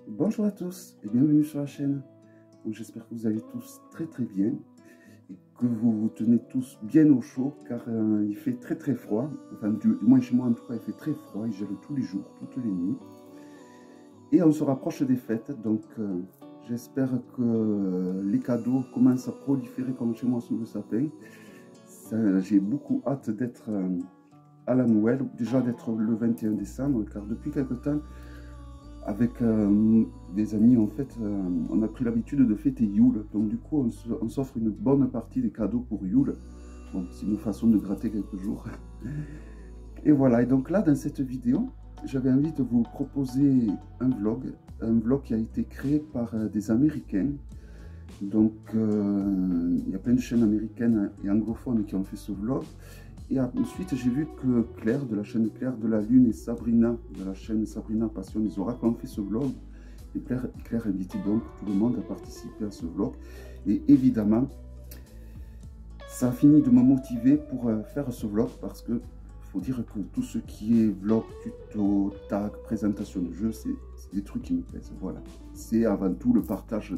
Bonjour à tous et bienvenue sur la chaîne. J'espère que vous allez tous très bien et que vous vous tenez tous bien au chaud car il fait très froid. Enfin du moins chez moi en tout cas il fait très froid, il gèle tous les jours, toutes les nuits. Et on se rapproche des fêtes donc j'espère que les cadeaux commencent à proliférer comme chez moi sous le sapin. J'ai beaucoup hâte d'être à la Noël, déjà d'être le 21 décembre car depuis quelque temps avec des amis, en fait, on a pris l'habitude de fêter Yule. Donc du coup, on s'offre une bonne partie des cadeaux pour Yule. Bon, c'est une façon de gratter quelques jours. Et voilà, et donc là, dans cette vidéo, j'avais envie de vous proposer un vlog qui a été créé par des Américains. Donc, il y a plein de chaînes américaines et anglophones qui ont fait ce vlog. Et ensuite, j'ai vu que Claire, de la chaîne Claire de la Lune, et Sabrina, de la chaîne Sabrina Passion des Oracles, ont fait ce vlog. Et Claire invitait donc tout le monde à participer à ce vlog. Et évidemment, ça a fini de me motiver pour faire ce vlog parce que faut dire que tout ce qui est vlog, tuto, tag, présentation de jeux, c'est des trucs qui me plaisent. Voilà. C'est avant tout le partage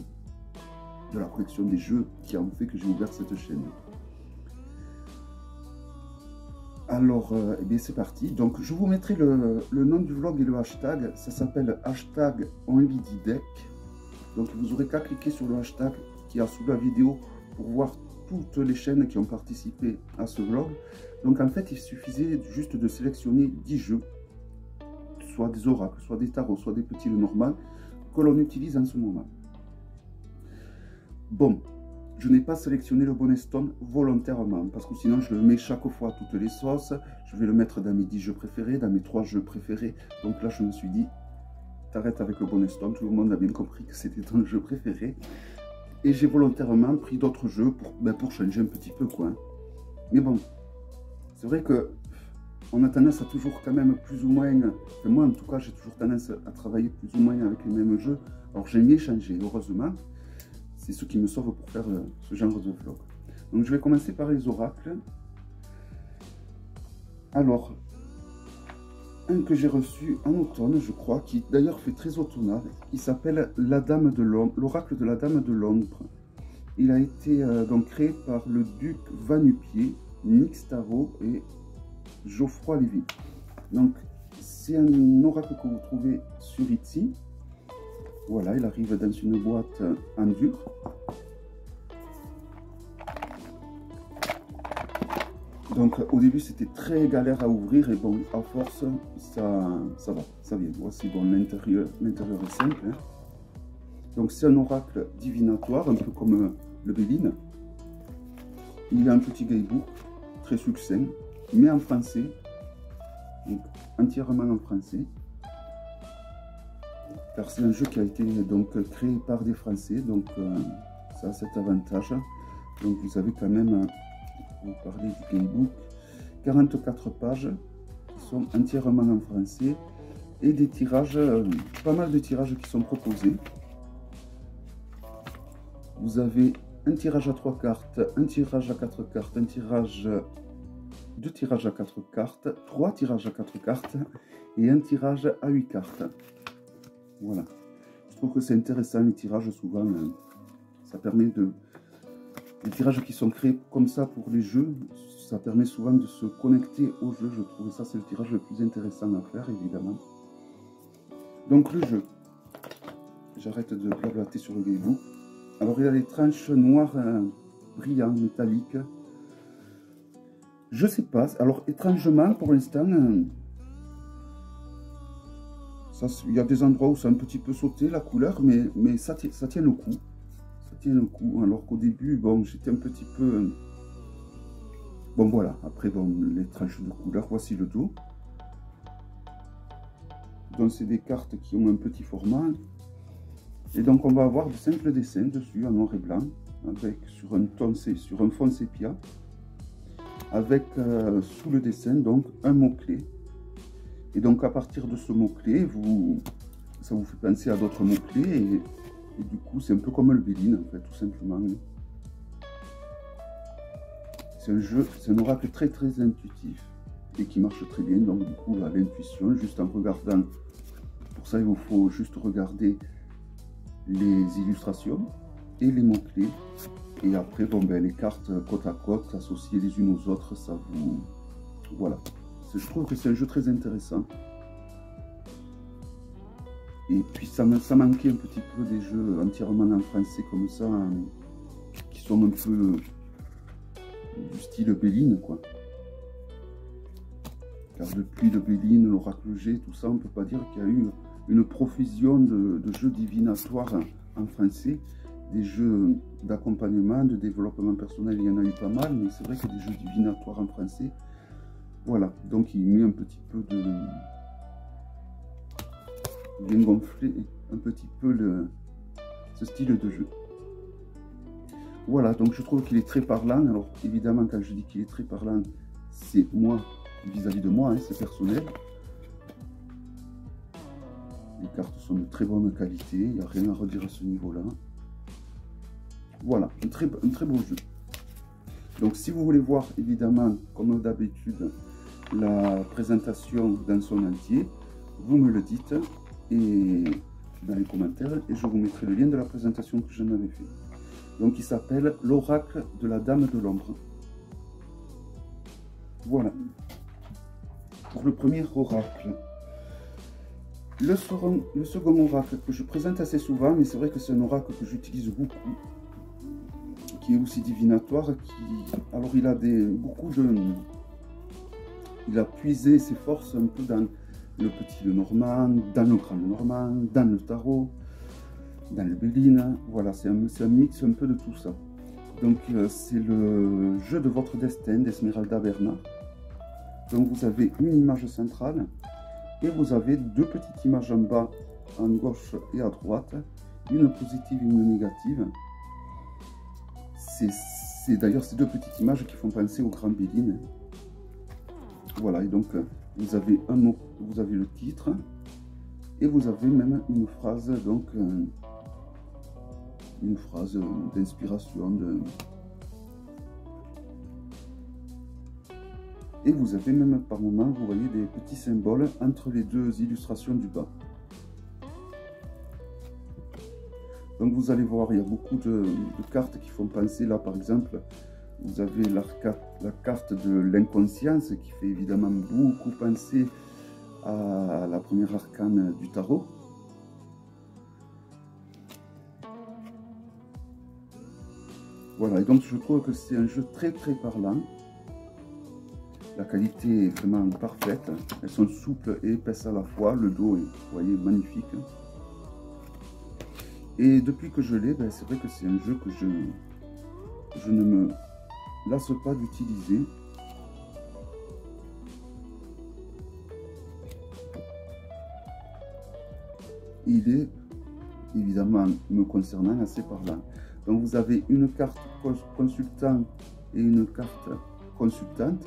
de la collection des jeux qui a fait que j'ai ouvert cette chaîne. Alors, eh bien c'est parti. Donc, je vous mettrai le nom du vlog et le hashtag. Ça s'appelle hashtag OnLidyDeck. Donc, vous aurez qu'à cliquer sur le hashtag qui est sous la vidéo pour voir toutes les chaînes qui ont participé à ce vlog. Donc, en fait, il suffisait juste de sélectionner 10 jeux, soit des oracles, soit des tarots, soit des petits normaux, que l'on utilise en ce moment. Bon. Je n'ai pas sélectionné le bonnet stone volontairement, parce que sinon je le mets chaque fois à toutes les sauces. Je vais le mettre dans mes 10 jeux préférés, dans mes 3 jeux préférés. Donc là je me suis dit, t'arrêtes avec le bonnet stone, tout le monde a bien compris que c'était ton jeu préféré. Et j'ai volontairement pris d'autres jeux pour changer un petit peu quoi. Mais bon, c'est vrai que on a tendance à toujours quand même plus ou moins, enfin moi en tout cas j'ai toujours tendance à travailler plus ou moins avec les mêmes jeux. Alors j'aime bien changer, heureusement. C'est ce qui me sauve pour faire ce genre de vlog. Donc je vais commencer par les oracles. Alors, un que j'ai reçu en automne, je crois, qui d'ailleurs fait très automnal. Il s'appelle la Dame de Londres, l'oracle de la Dame de Londres. Il a été donc créé par le duc Vanupier, Nick Starro et Geoffroy Lévy. Donc c'est un oracle que vous trouvez sur Etsy. Voilà, il arrive dans une boîte en dur. Donc au début c'était très galère à ouvrir et bon, à force ça va, ça vient. Voici bon, l'intérieur est simple. Hein. Donc c'est un oracle divinatoire, un peu comme le Béline. Il y a un petit guidebook très succinct, mais en français, donc entièrement en français. Car c'est un jeu qui a été donc créé par des Français, donc ça a cet avantage. Donc vous avez quand même, pour vous parler du gamebook, 44 pages qui sont entièrement en français et des tirages, pas mal de tirages qui sont proposés. Vous avez un tirage à 3 cartes, un tirage à 4 cartes, deux tirages à 4 cartes, 3 tirages à 4 cartes et un tirage à 8 cartes. Voilà, je trouve que c'est intéressant les tirages souvent, ça permet de... Les tirages qui sont créés comme ça pour les jeux, ça permet souvent de se connecter au jeu, je trouve, ça c'est le tirage le plus intéressant à faire évidemment. Donc le jeu, j'arrête de blablater sur le gamebook. Alors il a les tranches noires brillantes, métalliques. Je sais pas, alors étrangement pour l'instant... il y a des endroits où c'est un petit peu sauté la couleur, mais ça tient le coup. Ça tient le coup. Alors qu'au début, bon, j'étais un petit peu... Bon, voilà. Après, bon, les tranches de couleur, voici le dos. Donc, c'est des cartes qui ont un petit format. Et donc, on va avoir de simples dessins dessus, en noir et blanc, avec sur un fond sépia, avec sous le dessin, donc, un mot-clé. Et donc à partir de ce mot-clé, ça vous fait penser à d'autres mots-clés et du coup c'est un peu comme le Béline en fait, tout simplement. C'est un jeu, c'est un oracle très intuitif et qui marche très bien, donc du coup à l'intuition, juste en regardant, pour ça il vous faut juste regarder les illustrations et les mots-clés. Et après, bon, ben, les cartes côte à côte, associées les unes aux autres, ça vous... Voilà. Je trouve que c'est un jeu très intéressant. Et puis, ça manquait un petit peu des jeux entièrement en français comme ça, hein, qui sont un peu du style Béline, quoi. Car depuis le Béline, l'Oracle G, tout ça, on ne peut pas dire qu'il y a eu une profusion de jeux divinatoires en français. Des jeux d'accompagnement, de développement personnel, il y en a eu pas mal, mais c'est vrai que des jeux divinatoires en français, voilà. Donc il met un petit peu de... Il vient gonfler un petit peu ce style de jeu. Voilà, donc je trouve qu'il est très parlant. Alors évidemment, quand je dis qu'il est très parlant, c'est moi, vis-à-vis de moi, hein, c'est personnel. Les cartes sont de très bonne qualité, il n'y a rien à redire à ce niveau-là. Voilà, un très beau jeu. Donc si vous voulez voir, évidemment, comme d'habitude, la présentation dans son entier, vous me le dites et dans les commentaires et je vous mettrai le lien de la présentation que j'en avais fait. Donc il s'appelle l'Oracle de la Dame de l'Ombre. Voilà. Pour le premier oracle. Le second oracle que je présente assez souvent, mais c'est vrai que c'est un oracle que j'utilise beaucoup, qui est aussi divinatoire, alors il a il a puisé ses forces un peu dans le petit Lenormand, dans le grand Lenormand, dans le tarot, dans le Béline. Voilà, c'est un mix un peu de tout ça. Donc c'est le jeu de votre destin d'Esmeralda Bernard. Donc vous avez une image centrale et vous avez deux petites images en bas, à gauche et à droite, une positive et une négative. C'est d'ailleurs ces deux petites images qui font penser au grand Béline. Voilà, et donc vous avez un mot, vous avez le titre et vous avez même une phrase, donc une phrase d'inspiration et vous avez même par moment, vous voyez des petits symboles entre les deux illustrations du bas. Donc vous allez voir, il y a beaucoup de cartes qui font penser, là par exemple, vous avez la carte de l'inconscience qui fait évidemment beaucoup penser à la première arcane du tarot. Voilà, et donc je trouve que c'est un jeu très parlant. La qualité est vraiment parfaite. Elles sont souples et épaisses à la fois. Le dos est, vous voyez, magnifique. Et depuis que je l'ai, ben, c'est vrai que c'est un jeu que je ne me lasse pas d'utiliser. Il est, évidemment, me concernant, assez parlant. Donc vous avez une carte consultant et une carte consultante.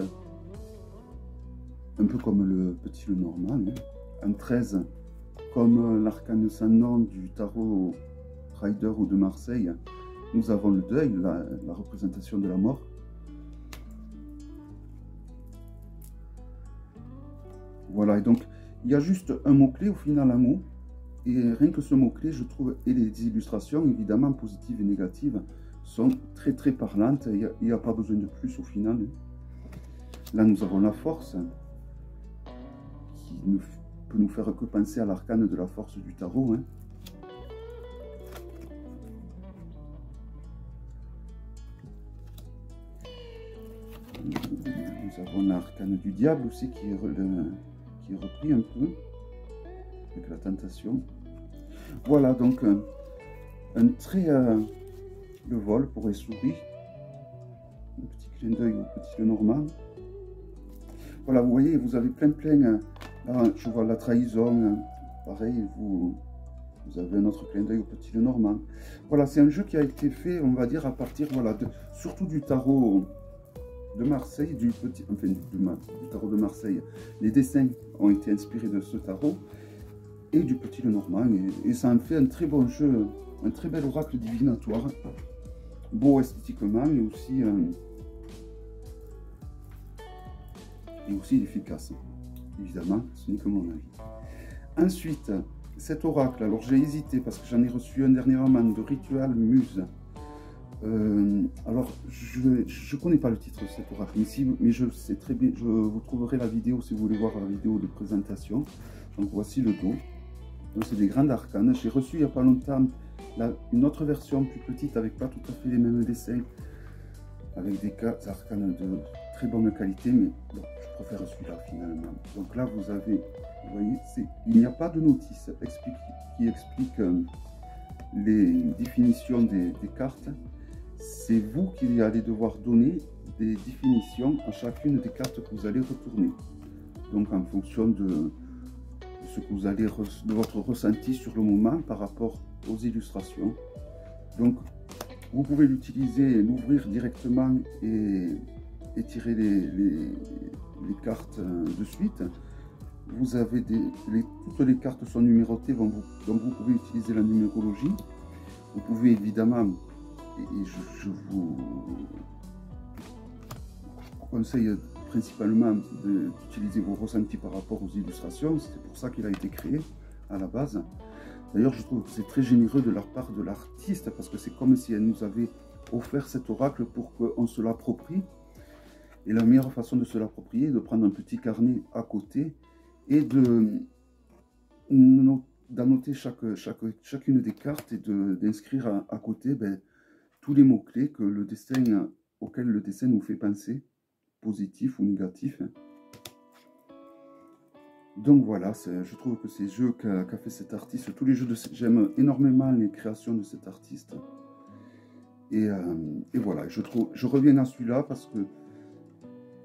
Un peu comme le petit Lenormand, hein. En 13, comme l'arcane sans nom du tarot Rider ou de Marseille, nous avons le deuil, la représentation de la mort. Voilà, et donc il y a juste un mot-clé au final, amour. Et rien que ce mot-clé, je trouve, et les illustrations, évidemment, positives et négatives, sont très parlantes. Il n'y a pas besoin de plus au final. Là, nous avons la force, qui ne peut nous faire que penser à l'arcane de la force du tarot. Hein. Nous avons l'arcane du diable aussi qui est repris un peu, avec la tentation. Voilà, donc un trait le vol pour les souris. Un petit clin d'œil au petit Lenormand. Voilà, vous voyez, vous avez plein. Là, je vois la trahison. Pareil, vous avez un autre clin d'œil au petit Lenormand. Voilà, c'est un jeu qui a été fait, on va dire, à partir, voilà, surtout du tarot de Marseille, du tarot de Marseille. Les dessins ont été inspirés de ce tarot et du petit Lenormand. Et ça en fait un très bon jeu, un très bel oracle divinatoire. Beau esthétiquement et aussi efficace. Évidemment, ce n'est que mon avis. Ensuite, cet oracle, alors j'ai hésité parce que j'en ai reçu un dernièrement de Ritual Muse. Alors, je connais pas le titre de cet oracle, mais je sais très bien, vous trouverez la vidéo si vous voulez voir la vidéo de présentation. Donc voici le dos. Donc c'est des grandes arcanes. J'ai reçu il n'y a pas longtemps une autre version plus petite avec pas tout à fait les mêmes dessins, avec des arcanes de très bonne qualité, mais bon, je préfère celui-là finalement. Donc là vous avez, vous voyez, il n'y a pas de notice qui explique les définitions des cartes. C'est vous qui allez devoir donner des définitions à chacune des cartes que vous allez retourner. Donc en fonction de ce que vous allez, de votre ressenti sur le moment par rapport aux illustrations. Donc vous pouvez l'utiliser, l'ouvrir directement et tirer les cartes de suite. Vous avez toutes les cartes sont numérotées, donc vous pouvez utiliser la numérologie. Vous pouvez évidemment, et je vous conseille principalement d'utiliser vos ressentis par rapport aux illustrations. C'est pour ça qu'il a été créé à la base. D'ailleurs, je trouve que c'est très généreux de la part de l'artiste, parce que c'est comme si elle nous avait offert cet oracle pour qu'on se l'approprie. Et la meilleure façon de se l'approprier est de prendre un petit carnet à côté et d'annoter chacune des cartes et d'inscrire à côté tous les mots-clés auxquels le dessin nous fait penser, positif ou négatif. Donc voilà, je trouve que ces jeux qu'a fait cet artiste, tous les jeux j'aime énormément les créations de cet artiste. Et voilà, je reviens à celui-là parce que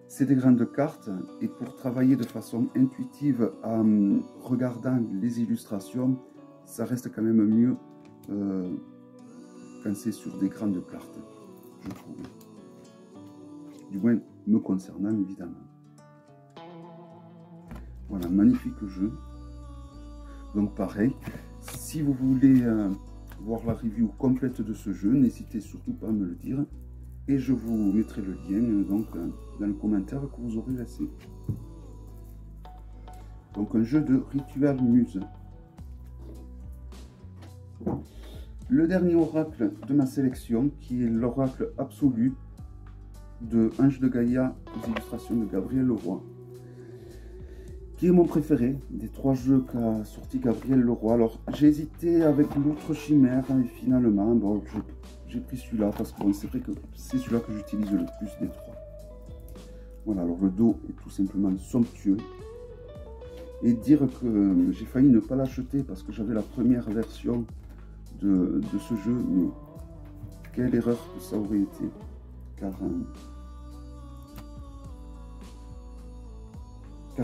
c'est des grandes cartes, et pour travailler de façon intuitive en regardant les illustrations, ça reste quand même mieux quand c'est sur des grandes cartes, je trouve. Du moins, me concernant, évidemment. Voilà, magnifique jeu. Donc pareil, si vous voulez voir la review complète de ce jeu, n'hésitez surtout pas à me le dire. Et je vous mettrai le lien donc, dans le commentaire que vous aurez laissé. Donc un jeu de Ritual Muse. Le dernier oracle de ma sélection, qui est l'oracle absolu de Ange de Gaïa aux illustrations de Gabriel Leroy, qui est mon préféré des 3 jeux qu'a sorti Gabriel Leroy. Alors j'ai hésité avec l'autre chimère et finalement bon, j'ai pris celui-là parce que bon, c'est vrai que c'est celui-là que j'utilise le plus des 3. Voilà, alors le dos est tout simplement somptueux. Et dire que j'ai failli ne pas l'acheter parce que j'avais la première version de ce jeu, mais quelle erreur que ça aurait été, car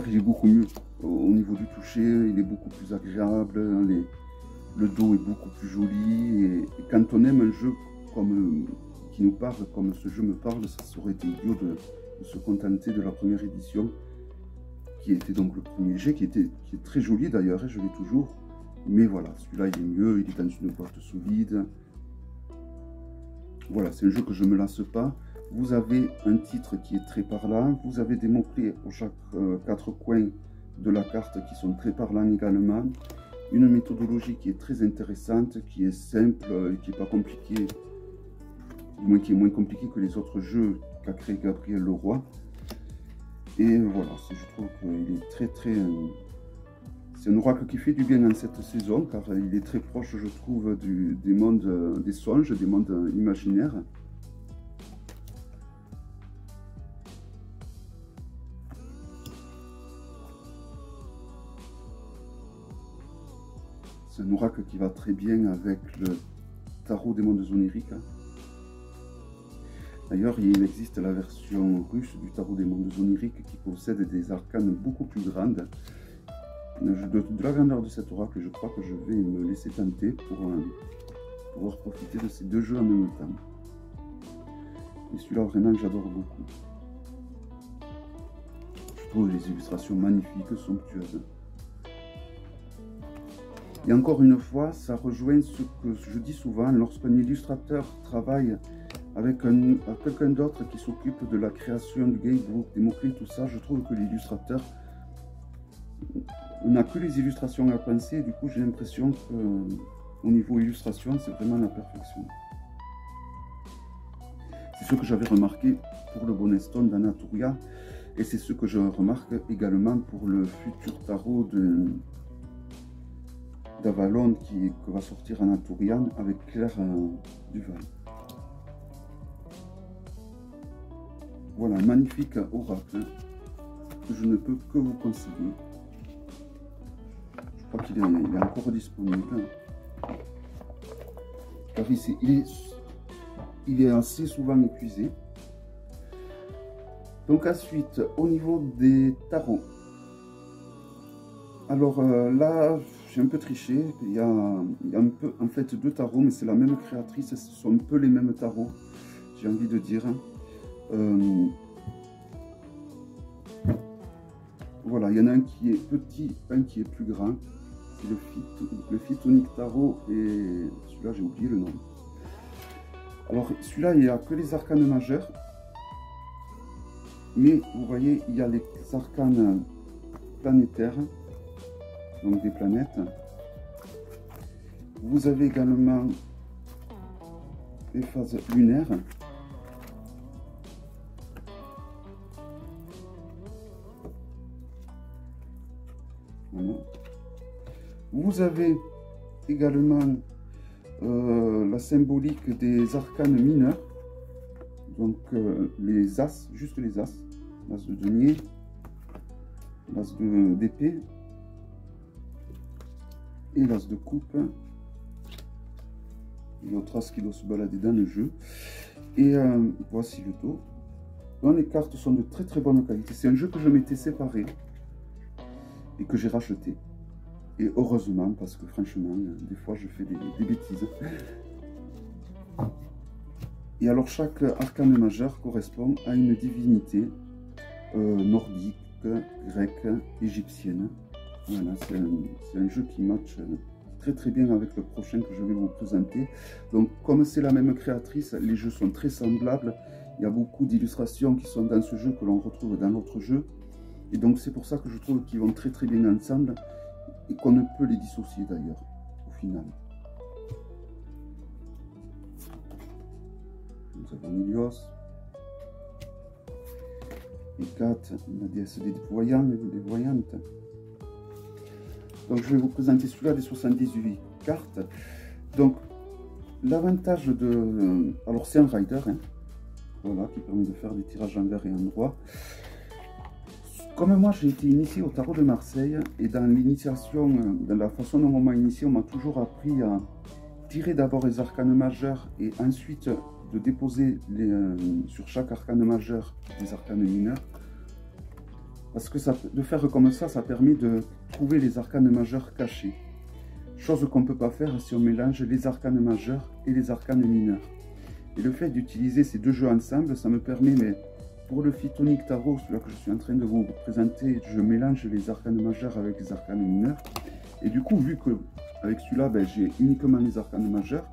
il est beaucoup mieux au niveau du toucher, il est beaucoup plus agréable, le dos est beaucoup plus joli, et quand on aime un jeu qui nous parle, comme ce jeu me parle, ça aurait été idiot de se contenter de la première édition, qui était donc le premier jet, qui est très joli d'ailleurs, je l'ai toujours, mais voilà, celui-là il est mieux, il est dans une boîte solide. Voilà, c'est un jeu que je ne me lasse pas. Vous avez un titre qui est très parlant, vous avez des mots-clés aux chaque 4 coins de la carte qui sont très parlants également, une méthodologie qui est très intéressante, qui est simple, qui n'est pas compliquée, du moins qui est moins compliquée que les autres jeux qu'a créé Gabriel Leroy. Et voilà, je trouve qu'il est très... c'est un oracle qui fait du bien en cette saison, car il est très proche, je trouve, des mondes des songes, des mondes imaginaires. C'est un oracle qui va très bien avec le tarot des mondes oniriques. D'ailleurs, il existe la version russe du tarot des mondes oniriques qui possède des arcanes beaucoup plus grandes. De la grandeur de cet oracle, je crois que je vais me laisser tenter pour pouvoir profiter de ces 2 jeux en même temps. Et celui-là, vraiment, j'adore beaucoup. Je trouve les illustrations magnifiques, somptueuses. Et encore une fois, ça rejoint ce que je dis souvent, lorsqu'un illustrateur travaille avec quelqu'un d'autre qui s'occupe de la création du gamebook, des mots-clés, tout ça, je trouve que l'illustrateur on n'a que les illustrations à penser, et du coup j'ai l'impression que au niveau illustration, c'est vraiment la perfection. C'est ce que j'avais remarqué pour le Bonestone d'Anaturia, et c'est ce que je remarque également pour le futur tarot d'Avalon qui va sortir en Arthurian avec Claire Duval. Voilà, un magnifique oracle que je ne peux que vous conseiller. Je crois qu'il est encore disponible. Car il est assez souvent épuisé. Donc ensuite, au niveau des tarots. Alors là, j'ai un peu triché. Il y a un peu, en fait, deux tarots, mais c'est la même créatrice. Ce sont un peu les mêmes tarots, j'ai envie de dire. Voilà, il y en a un qui est petit, un qui est plus grand. C'est le Phytonique Tarot, et celui-là, j'ai oublié le nom. Alors, celui-là, il n'y a que les arcanes majeurs. Mais vous voyez, il y a les arcanes planétaires, donc des planètes. Vous avez également les phases lunaires. Voilà. Vous avez également la symbolique des arcanes mineurs. Donc les as, juste les as, l'as de denier, l'as d'épée et l'as de coupe. Et l'autre as qui doit se balader dans le jeu. Et voici le dos. Donc les cartes sont de très très bonne qualité. C'est un jeu que je m'étais séparé et que j'ai racheté. Et heureusement, parce que franchement, des fois je fais des bêtises. Et alors chaque arcane majeur correspond à une divinité nordique, grecque, égyptienne. Voilà, c'est un jeu qui match très très bien avec le prochain que je vais vous présenter. Donc comme c'est la même créatrice, les jeux sont très semblables. Il y a beaucoup d'illustrations qui sont dans ce jeu que l'on retrouve dans l'autre jeu. Et donc c'est pour ça que je trouve qu'ils vont très très bien ensemble et qu'on ne peut les dissocier d'ailleurs au final. Nous avons Ilios, Hécate, la déesse des voyantes. Donc je vais vous présenter celui-là des 78 cartes. Donc l'avantage de... Alors c'est un rider, hein, voilà, qui permet de faire des tirages envers et endroit. Comme moi j'ai été initié au tarot de Marseille, et dans l'initiation, dans la façon dont on m'a initié, on m'a toujours appris à tirer d'abord les arcanes majeurs et ensuite de déposer sur chaque arcane majeur des arcanes mineurs. Parce que de faire comme ça permet de trouver les arcanes majeurs cachés. Chose qu'on ne peut pas faire si on mélange les arcanes majeurs et les arcanes mineurs. Et le fait d'utiliser ces deux jeux ensemble, ça me permet, mais pour le Phytonique Tarot, celui que je suis en train de vous présenter, je mélange les arcanes majeurs avec les arcanes mineurs. Et du coup, vu que avec celui-là, ben, j'ai uniquement les arcanes majeurs,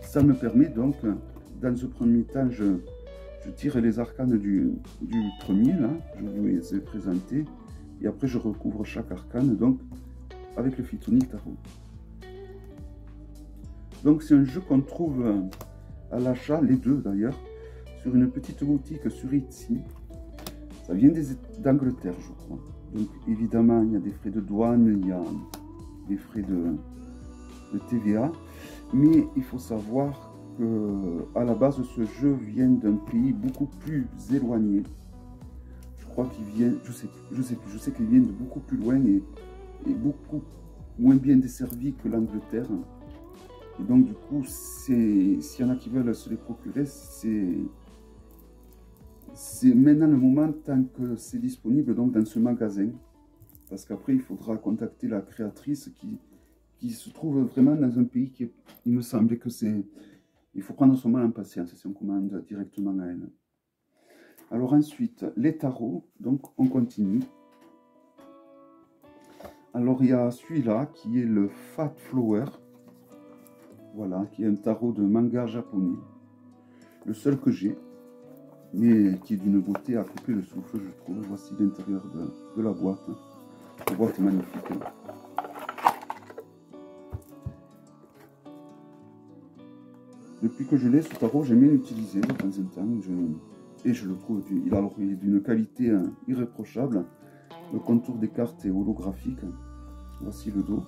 ça me permet donc, dans ce premier temps, je tire les arcanes du premier, là, je vous les ai présentés, et après je recouvre chaque arcane, donc, avec le Phytonique Tarot. Donc c'est un jeu qu'on trouve à l'achat, les deux d'ailleurs, sur une petite boutique sur Etsy. Ça vient d'Angleterre, je crois. Donc évidemment, il y a des frais de douane, il y a des frais de TVA, mais il faut savoir à la base, ce jeu vient d'un pays beaucoup plus éloigné. Je crois qu'il vient, je sais qu'il vient de beaucoup plus loin et beaucoup moins bien desservi que l'Angleterre. Et donc du coup, s'il y en a qui veulent se les procurer, c'est maintenant le moment tant que c'est disponible donc dans ce magasin. Parce qu'après, il faudra contacter la créatrice qui se trouve vraiment dans un pays qui, il me semblait que c'est... Il faut prendre son mal en patience si on commande directement à elle. Alors ensuite, les tarots, donc on continue. Alors il y a celui-là qui est le Fat Flower. Voilà, qui est un tarot de manga japonais. Le seul que j'ai, mais qui est d'une beauté à couper le souffle, je trouve. Voici l'intérieur de la boîte. boîte magnifique. Depuis que je l'ai, ce tarot, j'aime bien l'utiliser de temps en temps. Et je le trouve, il est d'une qualité irréprochable. Le contour des cartes est holographique. Voici le dos.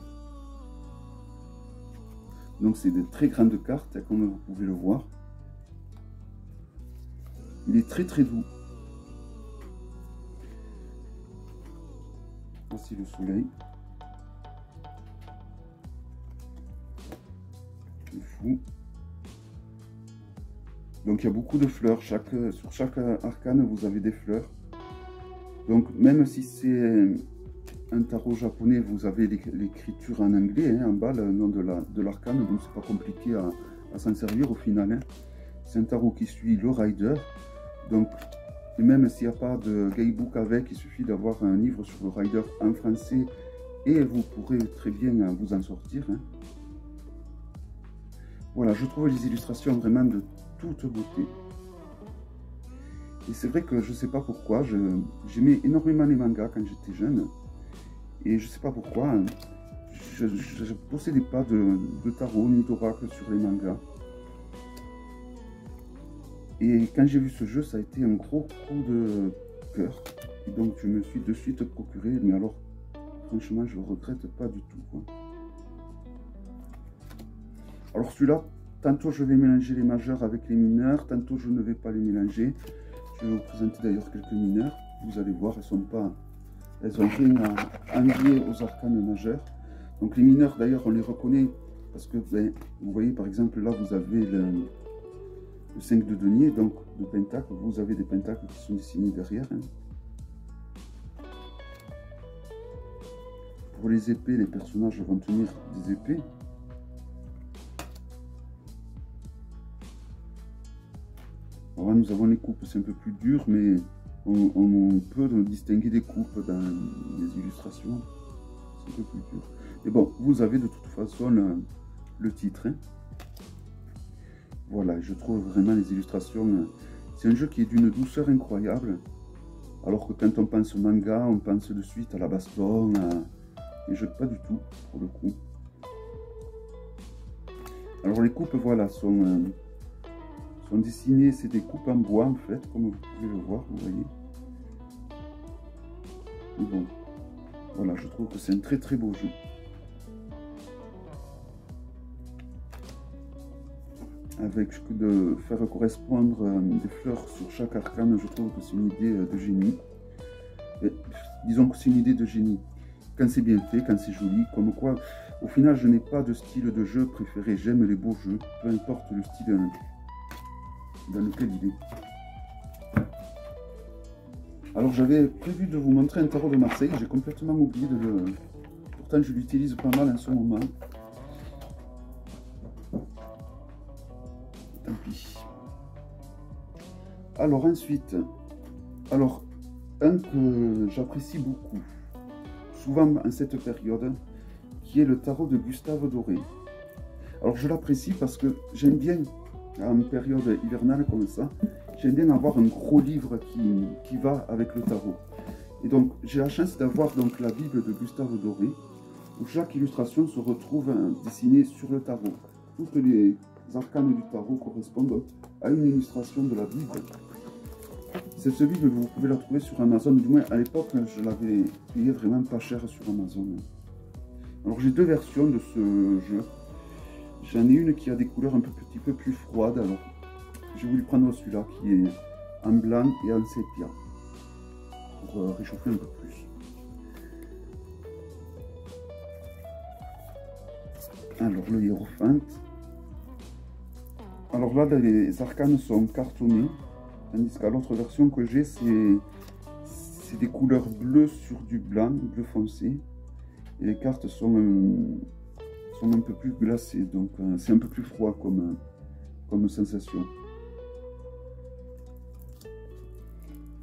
Donc c'est de très grandes cartes, comme vous pouvez le voir. Il est très très doux. Voici le soleil. Le fou. Donc il y a beaucoup de fleurs. Sur chaque arcane, vous avez des fleurs. Donc même si c'est un tarot japonais, vous avez l'écriture en anglais, hein, en bas, le nom de l'arcane. Donc c'est pas compliqué à s'en servir au final. Hein. C'est un tarot qui suit le rider. Donc même s'il n'y a pas de guidebook avec, il suffit d'avoir un livre sur le rider en français et vous pourrez très bien vous en sortir. Hein. Voilà, je trouve les illustrations vraiment de toute beauté. Et c'est vrai que je ne sais pas pourquoi, j'aimais énormément les mangas quand j'étais jeune. Et je ne sais pas pourquoi, je ne possédais pas de tarot ni d'oracle sur les mangas. Et quand j'ai vu ce jeu, ça a été un gros coup de cœur. Et donc je me suis de suite procuré, mais alors franchement je ne le regrette pas du tout, quoi. Alors celui-là, tantôt je vais mélanger les majeurs avec les mineurs, tantôt je ne vais pas les mélanger. Je vais vous présenter d'ailleurs quelques mineurs. Vous allez voir, elles n'ont rien à envier aux arcanes majeurs. Donc les mineurs d'ailleurs on les reconnaît parce que vous voyez par exemple là vous avez le 5 de denier, donc de pentacle, vous avez des pentacles qui sont dessinés derrière. Hein. Pour les épées, les personnages vont tenir des épées. Alors là, nous avons les coupes, c'est un peu plus dur, mais on peut distinguer des coupes dans les illustrations. C'est un peu plus dur. Mais bon, vous avez de toute façon le titre. Hein. Voilà, je trouve vraiment les illustrations, c'est un jeu qui est d'une douceur incroyable, alors que quand on pense au manga, on pense de suite à la baston, et je pas du tout, pour le coup. Alors les coupes, voilà, sont dessinées, c'est des coupes en bois en fait, comme vous pouvez le voir, vous voyez. Mais bon, voilà, je trouve que c'est un très très beau jeu. Avec de faire correspondre des fleurs sur chaque arcane, je trouve que c'est une idée de génie. Et, disons que c'est une idée de génie. Quand c'est bien fait, quand c'est joli, comme quoi, au final, je n'ai pas de style de jeu préféré. J'aime les beaux jeux, peu importe le style dans lequel il est. Alors, j'avais prévu de vous montrer un tarot de Marseille. J'ai complètement oublié de le... Pourtant, je l'utilise pas mal en ce moment. Tant pis. Alors ensuite, un que j'apprécie beaucoup, souvent en cette période, qui est le tarot de Gustave Doré. Alors je l'apprécie parce que j'aime bien, en période hivernale comme ça, j'aime bien avoir un gros livre qui va avec le tarot. Et donc j'ai la chance d'avoir donc la Bible de Gustave Doré, où chaque illustration se retrouve dessinée sur le tarot. Toutes les arcanes du tarot correspondent à une illustration de la Bible. Cette Bible, vous pouvez la trouver sur Amazon, du moins à l'époque, je l'avais payé vraiment pas cher sur Amazon. Alors j'ai deux versions de ce jeu. J'en ai une qui a des couleurs un petit peu plus froides, alors j'ai voulu prendre celui-là qui est en blanc et en sépia, pour réchauffer un peu plus. Alors le hiérophante. Alors là, les arcanes sont cartonnés, tandis qu'à l'autre version que j'ai, c'est des couleurs bleues sur du blanc, bleu foncé. Et les cartes sont un peu plus glacées, donc c'est un peu plus froid comme sensation.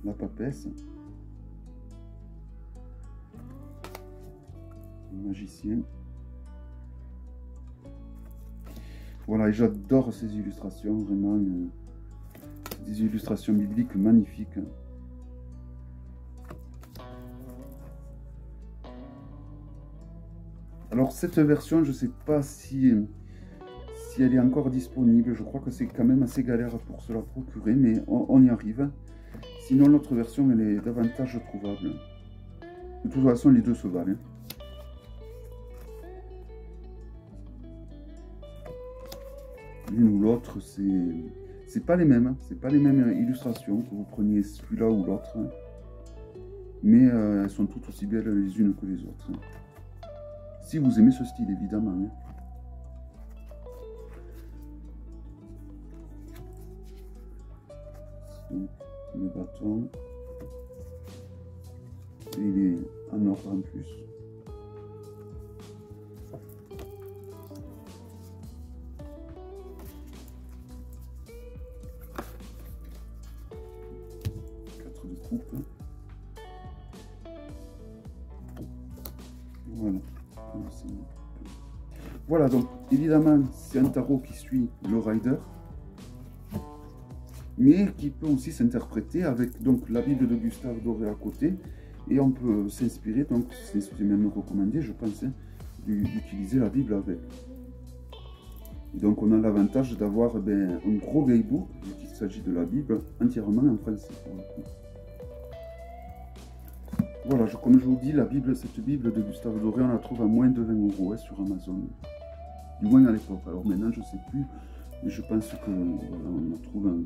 La papesse. Le magicien. Voilà, et j'adore ces illustrations, vraiment, des illustrations bibliques magnifiques. Alors cette version, je ne sais pas si elle est encore disponible. Je crois que c'est quand même assez galère pour se la procurer, mais on y arrive. Sinon, l'autre version, elle est davantage trouvable. De toute façon, les deux se valent. L'une ou l'autre, c'est pas les mêmes. C'est pas les mêmes illustrations, que vous preniez celui-là ou l'autre. Mais elles sont toutes aussi belles les unes que les autres. Si vous aimez ce style, évidemment. Donc, le bâton. Et il est en or en plus. Quatre de coupe. Voilà. Voilà, donc évidemment, c'est un tarot qui suit le rider, mais qui peut aussi s'interpréter avec donc la Bible de Gustave Doré à côté, et on peut s'inspirer, donc c'est même recommandé, je pense, hein, d'utiliser la Bible avec. Et donc on a l'avantage d'avoir un gros guidebook, vu qu'il s'agit de la Bible, entièrement en français. Voilà, comme je vous dis, cette Bible de Gustave Doré, on la trouve à moins de 20 € sur Amazon. Du moins à l'époque. Alors maintenant, je ne sais plus, mais je pense que voilà, on la trouve un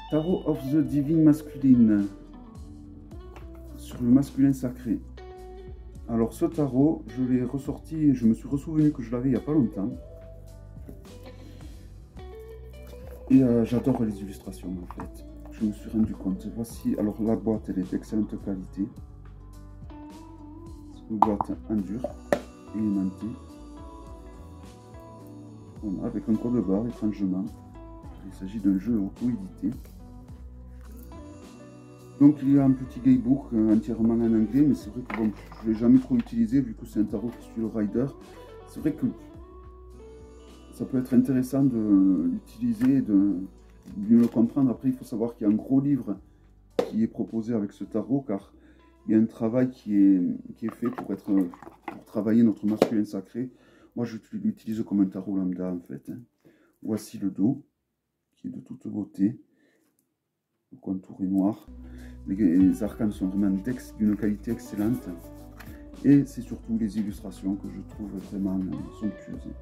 Tarot of the Divine Masculine, sur le masculin sacré. Alors ce tarot, je l'ai ressorti, je me suis ressouvenu que je l'avais il n'y a pas longtemps. Et j'adore les illustrations en fait. Je me suis rendu compte. Voici, alors la boîte, elle est d'excellente qualité. C'est une boîte en dur et aimantée. Voilà, avec un code barre, étrangement. Il s'agit d'un jeu auto-édité. Donc il y a un petit guidebook entièrement en anglais, mais c'est vrai que bon, je ne l'ai jamais trop utilisé vu que c'est un tarot qui suit le rider. C'est vrai que ça peut être intéressant de l'utiliser, de mieux le comprendre. Après, il faut savoir qu'il y a un gros livre qui est proposé avec ce tarot, car il y a un travail qui est fait pour travailler notre masculin sacré. Moi, je l'utilise comme un tarot lambda, en fait. Voici le dos, qui est de toute beauté. Le contour est noir. Les arcanes sont vraiment d'une qualité excellente. Et c'est surtout les illustrations que je trouve vraiment somptueuses.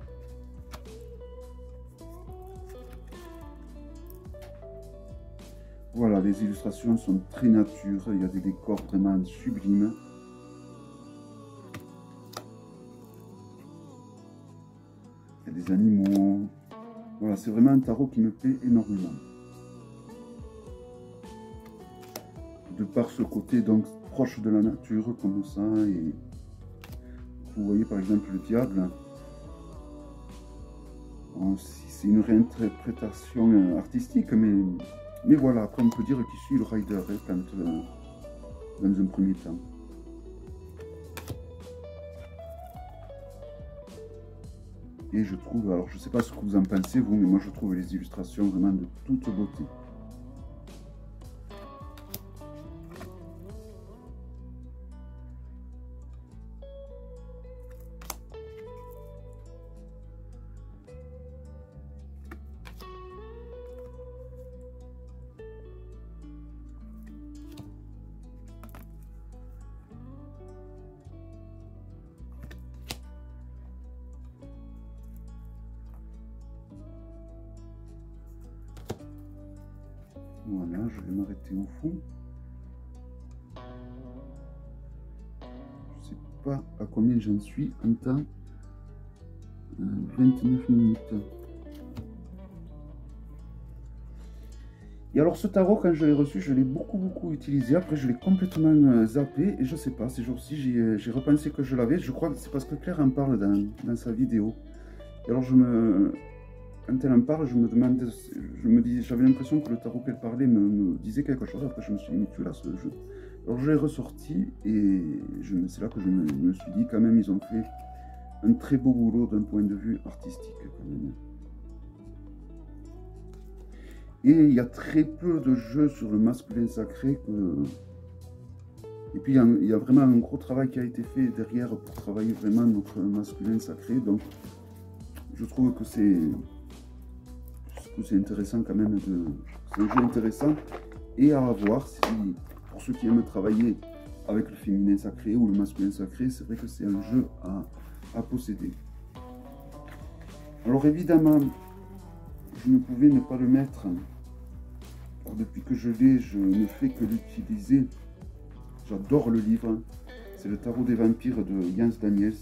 Voilà, les illustrations sont très nature, il y a des décors vraiment sublimes. Il y a des animaux. Voilà, c'est vraiment un tarot qui me plaît énormément. De par ce côté donc proche de la nature comme ça, et vous voyez par exemple le diable. Bon, c'est une réinterprétation artistique, mais voilà, après on peut dire qu'il suit le rider dans un premier temps. Et je trouve, alors je ne sais pas ce que vous en pensez vous, mais moi je trouve les illustrations vraiment de toute beauté. Voilà, je vais m'arrêter au fond. Je sais pas à combien j'en suis en temps. 29 minutes. Et alors ce tarot, quand je l'ai reçu, je l'ai beaucoup utilisé. Après, je l'ai complètement zappé. Et je sais pas, ces jours-ci, j'ai repensé que je l'avais. Je crois que c'est parce que Claire en parle dans sa vidéo. Et alors, quand elle en parle, je me demandais, j'avais l'impression que le tarot qu'elle parlait me disait quelque chose. Après, je me suis dit, mais tu l'as ce jeu. Alors, je l'ai ressorti et c'est là que je me suis dit, quand même, ils ont fait un très beau boulot d'un point de vue artistique, quand même. Et il y a très peu de jeux sur le masculin sacré Et puis il y a vraiment un gros travail qui a été fait derrière pour travailler vraiment notre masculin sacré. Donc je trouve que c'est intéressant quand même. C'est un jeu intéressant et à avoir si, pour ceux qui aiment travailler avec le féminin sacré ou le masculin sacré. C'est vrai que c'est un jeu à posséder. Alors évidemment, je ne pouvais ne pas le mettre. Alors, depuis que je l'ai, je ne fais que l'utiliser. J'adore le livre. C'est le Tarot des Vampires de Jans Daniels.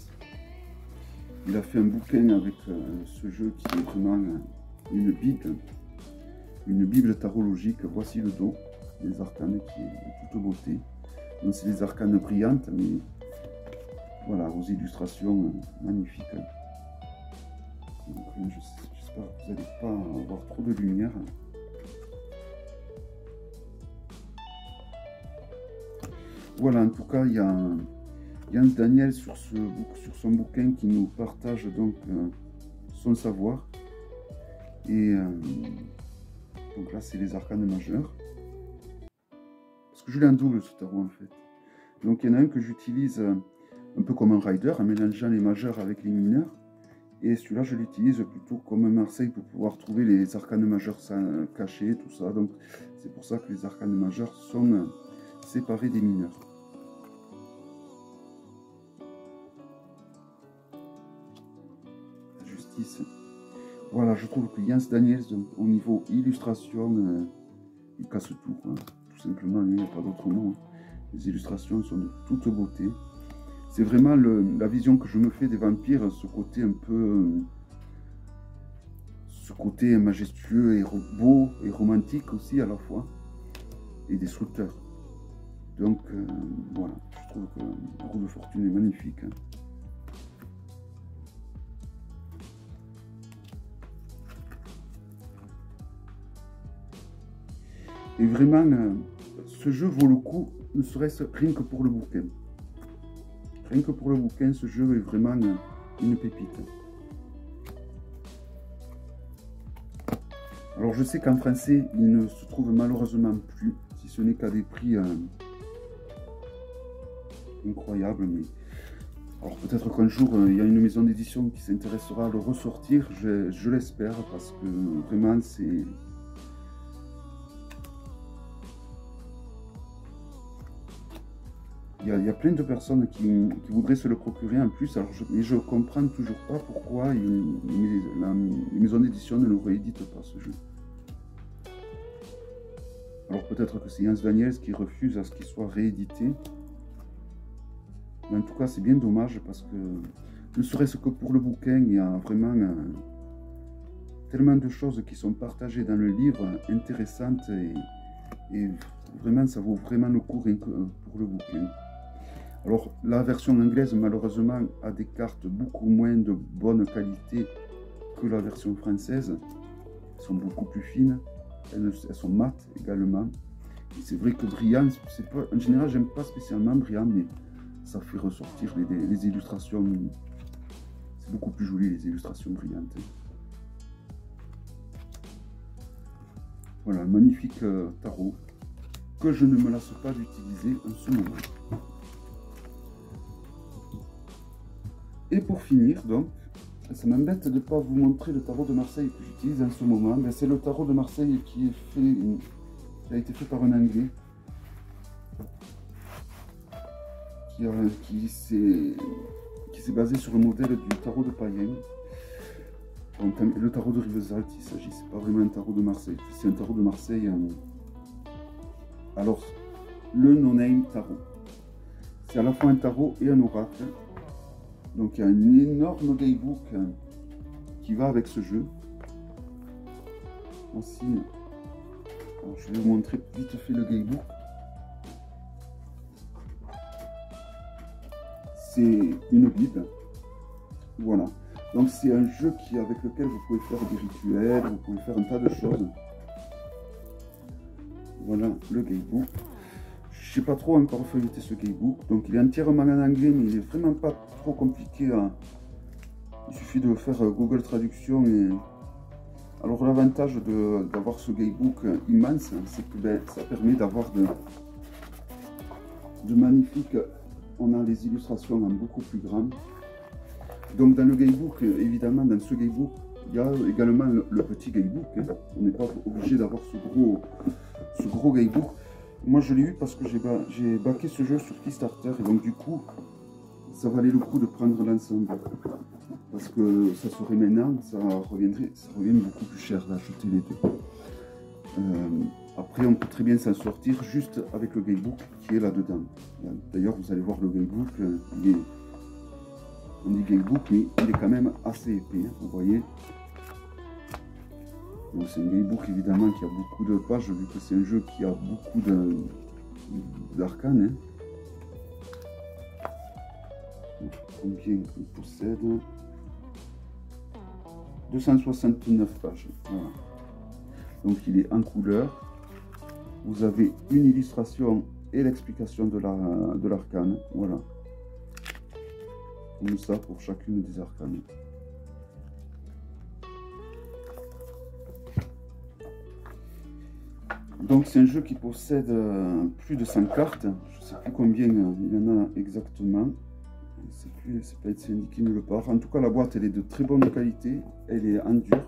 Il a fait un bouquin avec ce jeu qui est vraiment une Bible tarologique. Voici le dos, les arcanes qui est de toute beauté. Donc c'est des arcanes brillantes, mais voilà, aux illustrations magnifiques. J'espère que vous n'allez pas avoir trop de lumière. Voilà, en tout cas, il y a Jans Daniels sur son bouquin qui nous partage donc son savoir. Et donc là, c'est les arcanes majeurs. Parce que je l'ai en double ce tarot en fait. Donc il y en a un que j'utilise un peu comme un rider, en mélangeant les majeurs avec les mineurs. Et celui-là, je l'utilise plutôt comme un Marseille pour pouvoir trouver les arcanes majeurs cachés, tout ça. Donc c'est pour ça que les arcanes majeurs sont séparés des mineurs. La justice. Voilà, je trouve que Jans Daniels, au niveau illustration, il casse tout, quoi. Tout simplement, il n'y a pas d'autre mot. Les illustrations sont de toute beauté. C'est vraiment la vision que je me fais des vampires, ce côté un peu... ce côté majestueux et beau et romantique aussi à la fois. Et destructeur. Donc, voilà, je trouve que la roue de fortune est magnifique. Et vraiment, ce jeu vaut le coup, ne serait-ce rien que pour le bouquin. Rien que pour le bouquin, ce jeu est vraiment une pépite. Alors je sais qu'en français, il ne se trouve malheureusement plus, si ce n'est qu'à des prix incroyables. Mais... alors peut-être qu'un jour, il y a une maison d'édition qui s'intéressera à le ressortir, je l'espère, parce que vraiment c'est... Il y a plein de personnes qui voudraient se le procurer en plus, mais je ne comprends toujours pas pourquoi les maisons d'édition ne le rééditent pas, ce jeu. Alors peut-être que c'est Jans Daniels qui refuse à ce qu'il soit réédité. Mais en tout cas, c'est bien dommage parce que, ne serait-ce que pour le bouquin, il y a vraiment tellement de choses qui sont partagées dans le livre, intéressantes, et vraiment, ça vaut vraiment le coup rien que pour le bouquin. Alors, la version anglaise, malheureusement, a des cartes beaucoup moins de bonne qualité que la version française. Elles sont beaucoup plus fines, elles sont mates également. C'est vrai que brillant, en général, j'aime pas spécialement brillant, mais ça fait ressortir les illustrations. C'est beaucoup plus joli, les illustrations brillantes. Voilà, un magnifique tarot que je ne me lasse pas d'utiliser en ce moment. Et pour finir, donc, ça m'embête de ne pas vous montrer le tarot de Marseille que j'utilise en ce moment. C'est le tarot de Marseille qui a été fait par un Anglais qui s'est basé sur le modèle du tarot de Payen. Donc, le tarot de Rivesaltes, il s'agit, c'est pas vraiment un tarot de Marseille, c'est un tarot de Marseille. Alors, le no-name tarot, c'est à la fois un tarot et un oracle. Donc, il y a un énorme guidebook qui va avec ce jeu. Aussi, alors, je vais vous montrer vite fait le guidebook. C'est une Bible. Voilà. Donc c'est un jeu avec lequel vous pouvez faire des rituels, vous pouvez faire un tas de choses. Voilà le guidebook. Je n'ai pas trop encore feuilleté ce guidebook. Donc il est entièrement en anglais, mais il n'est vraiment pas trop compliqué. Il suffit de faire Google Traduction. Alors l'avantage d'avoir ce guidebook immense, c'est que ça permet d'avoir de magnifique. On a les illustrations en beaucoup plus grand. Donc dans le guidebook, évidemment, dans ce guidebook, il y a également le petit guidebook. Hein. On n'est pas obligé d'avoir ce gros guidebook. Moi je l'ai eu parce que j'ai backé ce jeu sur Kickstarter et donc du coup, ça valait le coup de prendre l'ensemble. Parce que ça serait maintenant, ça revient beaucoup plus cher d'acheter les deux. Après, on peut très bien s'en sortir juste avec le guidebook qui est là-dedans. D'ailleurs, vous allez voir le guidebook, on dit guidebook, mais il est quand même assez épais, hein, vous voyez. C'est un guidebook évidemment qui a beaucoup de pages, vu que c'est un jeu qui a beaucoup d'arcanes. Hein. Combien il possède? 269 pages. Voilà. Donc il est en couleur. Vous avez une illustration et l'explication de l'arcane. Voilà. Comme ça pour chacune des arcanes. Donc c'est un jeu qui possède plus de 100 cartes. Je ne sais plus combien il y en a exactement. C'est pas été indiqué nulle part. En tout cas, la boîte, elle est de très bonne qualité. Elle est en dur.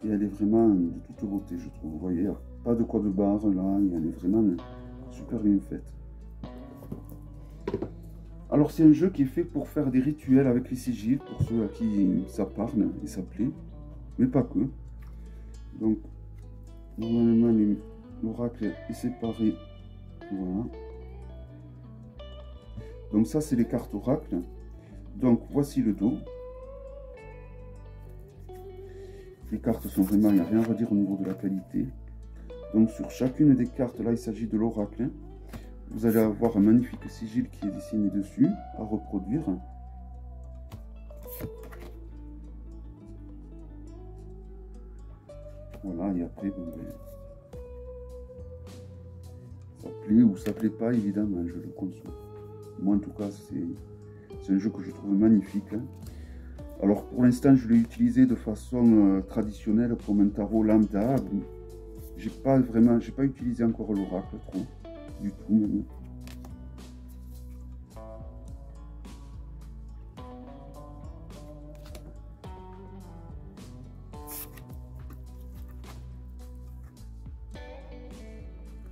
Et elle est vraiment de toute beauté, je trouve. Vous voyez, pas de quoi de barre là. Elle est vraiment super bien faite. Alors, c'est un jeu qui est fait pour faire des rituels avec les sigils. Pour ceux à qui ça parle et ça plaît. Mais pas que. Donc, normalement, l'oracle est séparé. Voilà. Donc ça, c'est les cartes oracle. Donc voici le dos. Les cartes sont vraiment, il n'y a rien à redire au niveau de la qualité. Donc sur chacune des cartes, là, il s'agit de l'oracle. Vous allez avoir un magnifique sigil qui est dessiné dessus, à reproduire. Voilà, et après, bon, ça plaît ou ça plaît pas, évidemment, je le conçois. Moi en tout cas c'est un jeu que je trouve magnifique. Hein. Alors pour l'instant je l'ai utilisé de façon traditionnelle comme un tarot lambda. J'ai pas utilisé encore l'oracle trop, du tout même.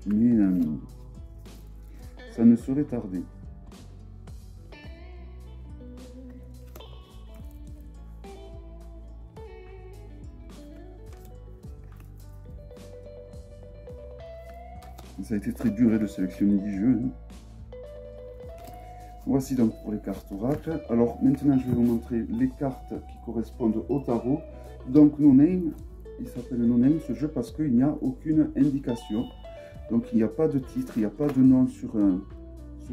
Mais ça ne saurait tarder. Ça a été très dur de sélectionner 10 jeux. Hein. Voici donc pour les cartes oracle. Alors maintenant je vais vous montrer les cartes qui correspondent au tarot. Donc No Name, il s'appelle No Name ce jeu parce qu'il n'y a aucune indication. Donc il n'y a pas de titre, il n'y a pas de nom sur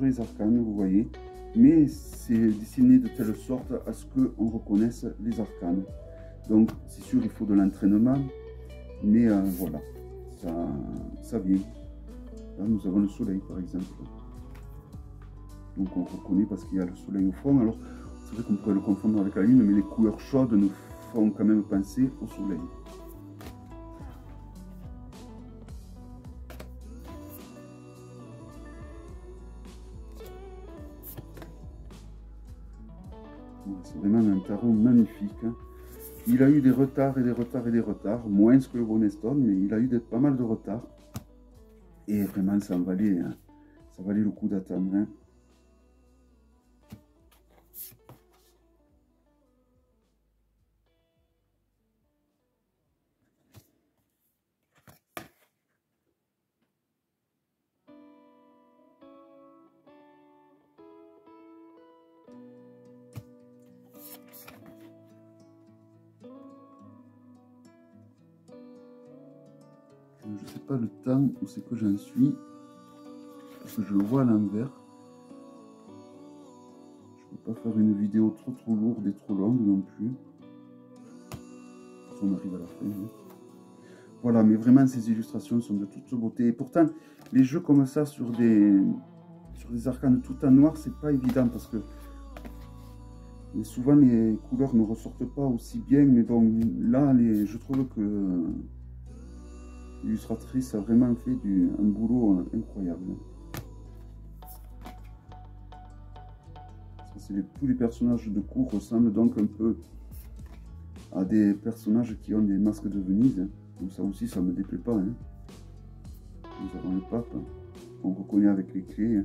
les arcanes, vous voyez. Mais c'est dessiné de telle sorte à ce qu'on reconnaisse les arcanes. Donc c'est sûr il faut de l'entraînement. Mais voilà, ça vient. Là, nous avons le soleil par exemple. Donc on reconnaît parce qu'il y a le soleil au fond. Alors c'est vrai qu'on pourrait le confondre avec la lune, mais les couleurs chaudes nous font quand même penser au soleil. C'est vraiment un tarot magnifique. Hein. Il a eu des retards et des retards et des retards, moins que le Bonestone, mais il a eu pas mal de retards. Et vraiment, ça valait le coup d'attendre. Hein. Je ne sais pas le temps où c'est que j'en suis, parce que je le vois à l'envers. Je ne peux pas faire une vidéo trop lourde et trop longue non plus. On arrive à la fin. Hein. Voilà, mais vraiment ces illustrations sont de toute beauté. Et pourtant, les jeux comme ça sur des arcanes tout en noir, c'est pas évident parce que souvent les couleurs ne ressortent pas aussi bien. Mais bon, là, je trouve que l'illustratrice a vraiment fait un boulot incroyable. Tous les personnages de cour ressemblent donc un peu à des personnages qui ont des masques de Venise. Donc ça aussi, ça me déplaît pas. Hein. Nous avons le pape, qu'on reconnaît avec les clés.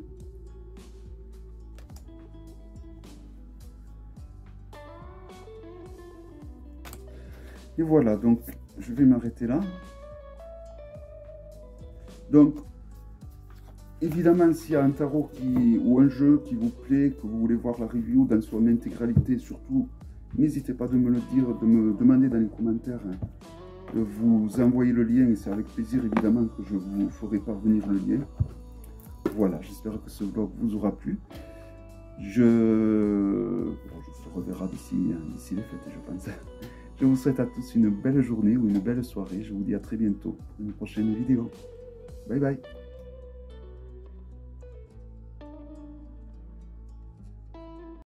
Et voilà, donc je vais m'arrêter là. Donc, évidemment, s'il y a un tarot ou un jeu qui vous plaît, que vous voulez voir la review dans son intégralité, surtout, n'hésitez pas de me le dire, de me demander dans les commentaires, hein, de vous envoyer le lien, et c'est avec plaisir évidemment que je vous ferai parvenir le lien. Voilà, j'espère que ce vlog vous aura plu. On se reverra d'ici les fêtes, je pense. Je vous souhaite à tous une belle journée ou une belle soirée. Je vous dis à très bientôt pour une prochaine vidéo. Bye bye.